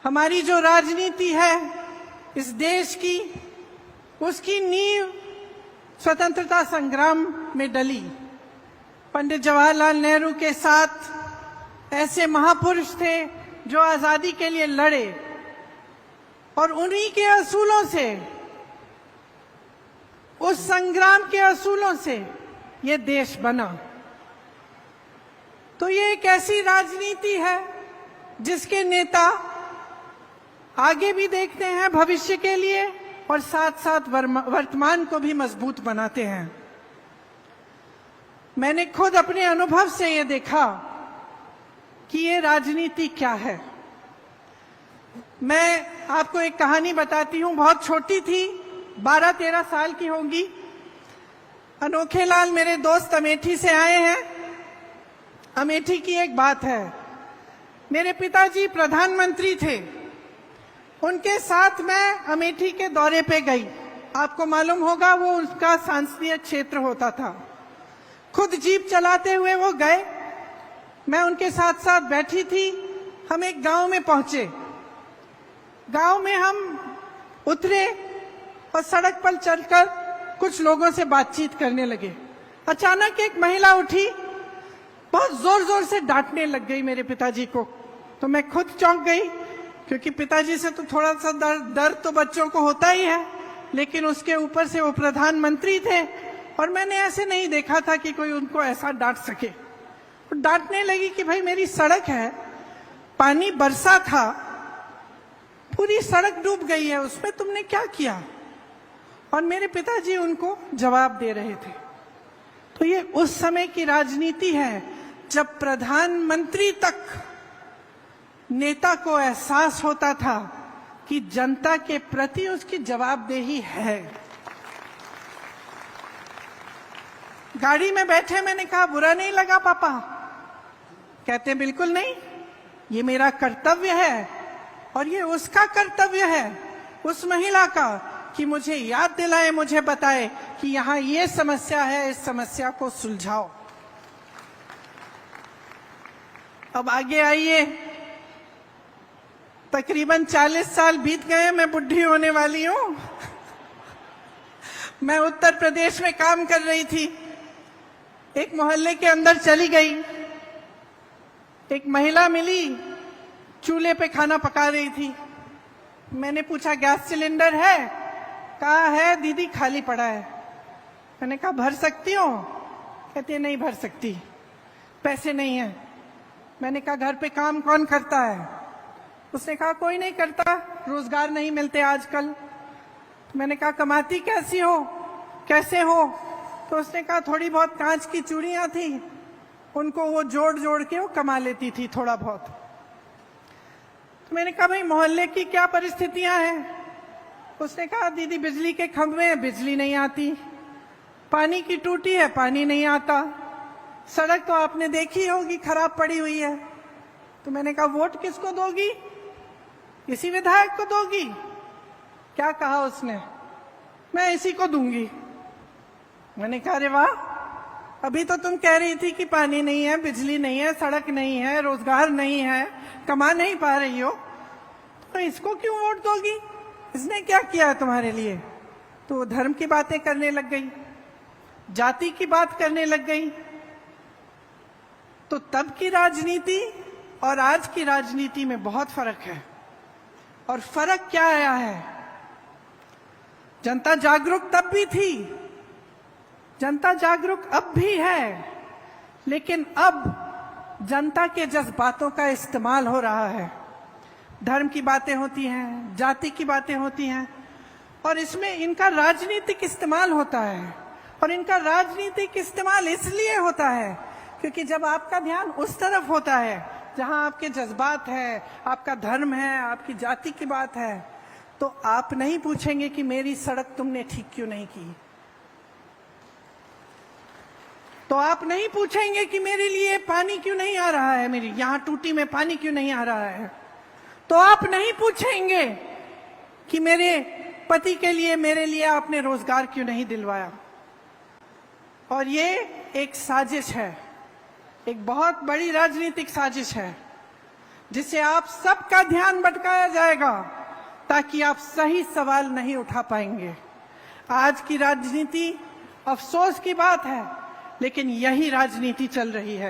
हमारी जो राजनीति है इस देश की, उसकी नींव स्वतंत्रता संग्राम में डली। पंडित जवाहरलाल नेहरू के साथ ऐसे महापुरुष थे जो आजादी के लिए लड़े और उन्हीं के असूलों से, उस संग्राम के असूलों से ये देश बना। तो ये एक ऐसी राजनीति है जिसके नेता आगे भी देखते हैं भविष्य के लिए और साथ साथ वर्तमान को भी मजबूत बनाते हैं। मैंने खुद अपने अनुभव से ये देखा कि ये राजनीति क्या है। मैं आपको एक कहानी बताती हूँ, बहुत छोटी थी, 12-13 साल की होंगी। अनोखे लाल मेरे दोस्त अमेठी से आए हैं। अमेठी की एक बात है, मेरे पिताजी प्रधानमंत्री थे, उनके साथ मैं अमेठी के दौरे पे गई। आपको मालूम होगा वो उसका संसदीय क्षेत्र होता था। खुद जीप चलाते हुए वो गए, मैं उनके साथ साथ बैठी थी। हम एक गांव में पहुंचे। गांव में हम उतरे और सड़क पर चलकर कुछ लोगों से बातचीत करने लगे। अचानक एक महिला उठी, बहुत जोर जोर से डांटने लग गई मेरे पिताजी को। तो मैं खुद चौंक गई, क्योंकि पिताजी से तो थोड़ा सा डर तो बच्चों को होता ही है, लेकिन उसके ऊपर से वो प्रधानमंत्री थे और मैंने ऐसे नहीं देखा था कि कोई उनको ऐसा डांट सके। तो डांटने लगी कि भाई मेरी सड़क है, पानी बरसा था, पूरी सड़क डूब गई है, उसमें तुमने क्या किया? और मेरे पिताजी उनको जवाब दे रहे थे। तो ये उस समय की राजनीति है जब प्रधानमंत्री तक नेता को एहसास होता था कि जनता के प्रति उसकी जवाबदेही है। गाड़ी में बैठे मैंने कहा बुरा नहीं लगा पापा? कहते बिल्कुल नहीं, ये मेरा कर्तव्य है और ये उसका कर्तव्य है, उस महिला का, कि मुझे याद दिलाए, मुझे बताए कि यहाँ ये समस्या है, इस समस्या को सुलझाओ। अब आगे आइए, तकरीबन 40 साल बीत गए, मैं बुढ़ी होने वाली हूं। मैं उत्तर प्रदेश में काम कर रही थी। एक मोहल्ले के अंदर चली गई, एक महिला मिली, चूल्हे पे खाना पका रही थी। मैंने पूछा गैस सिलेंडर है? कहा है दीदी, खाली पड़ा है। मैंने कहा भर सकती हो? कहते नहीं भर सकती, पैसे नहीं है। मैंने कहा घर पे काम कौन करता है? उसने कहा कोई नहीं करता, रोजगार नहीं मिलते आजकल। मैंने कहा कमाती कैसी हो, कैसे हो? तो उसने कहा थोड़ी बहुत कांच की चूड़ियां थी, उनको वो जोड़ जोड़ के वो कमा लेती थी थोड़ा बहुत। तो मैंने कहा भाई मोहल्ले की क्या परिस्थितियां हैं? उसने कहा दीदी बिजली के खंभे हैं, बिजली नहीं आती, पानी की टूटी है, पानी नहीं आता, सड़क तो आपने देखी होगी खराब पड़ी हुई है। तो मैंने कहा वोट किसको दोगी? इसी विधायक को दोगी? क्या कहा उसने? मैं इसी को दूंगी। मैंने कहा अरे वाह, अभी तो तुम कह रही थी कि पानी नहीं है, बिजली नहीं है, सड़क नहीं है, रोजगार नहीं है, कमा नहीं पा रही हो, तो इसको क्यों वोट दोगी? इसने क्या किया तुम्हारे लिए? तो वो धर्म की बातें करने लग गई, जाति की बात करने लग गई। तो तब की राजनीति और आज की राजनीति में बहुत फर्क है। और फर्क क्या आया है? जनता जागरूक तब भी थी, जनता जागरूक अब भी है, लेकिन अब जनता के जज्बातों का इस्तेमाल हो रहा है। धर्म की बातें होती हैं, जाति की बातें होती हैं, और इसमें इनका राजनीतिक इस्तेमाल होता है। और इनका राजनीतिक इस्तेमाल इसलिए होता है क्योंकि जब आपका ध्यान उस तरफ होता है जहां आपके जज्बात है, आपका धर्म है, आपकी जाति की बात है, तो आप नहीं पूछेंगे कि मेरी सड़क तुमने ठीक क्यों नहीं की, तो आप नहीं पूछेंगे कि मेरे लिए पानी क्यों नहीं आ रहा है, मेरी यहां टूटी में पानी क्यों नहीं आ रहा है, तो आप नहीं पूछेंगे कि मेरे पति के लिए, मेरे लिए आपने रोजगार क्यों नहीं दिलवाया। और ये एक साजिश है, एक बहुत बड़ी राजनीतिक साजिश है। जिससे आप सबका ध्यान भटकाया जाएगा ताकि आप सही सवाल नहीं उठा पाएंगे। आज की राजनीति अफसोस की बात है, लेकिन यही राजनीति चल रही है।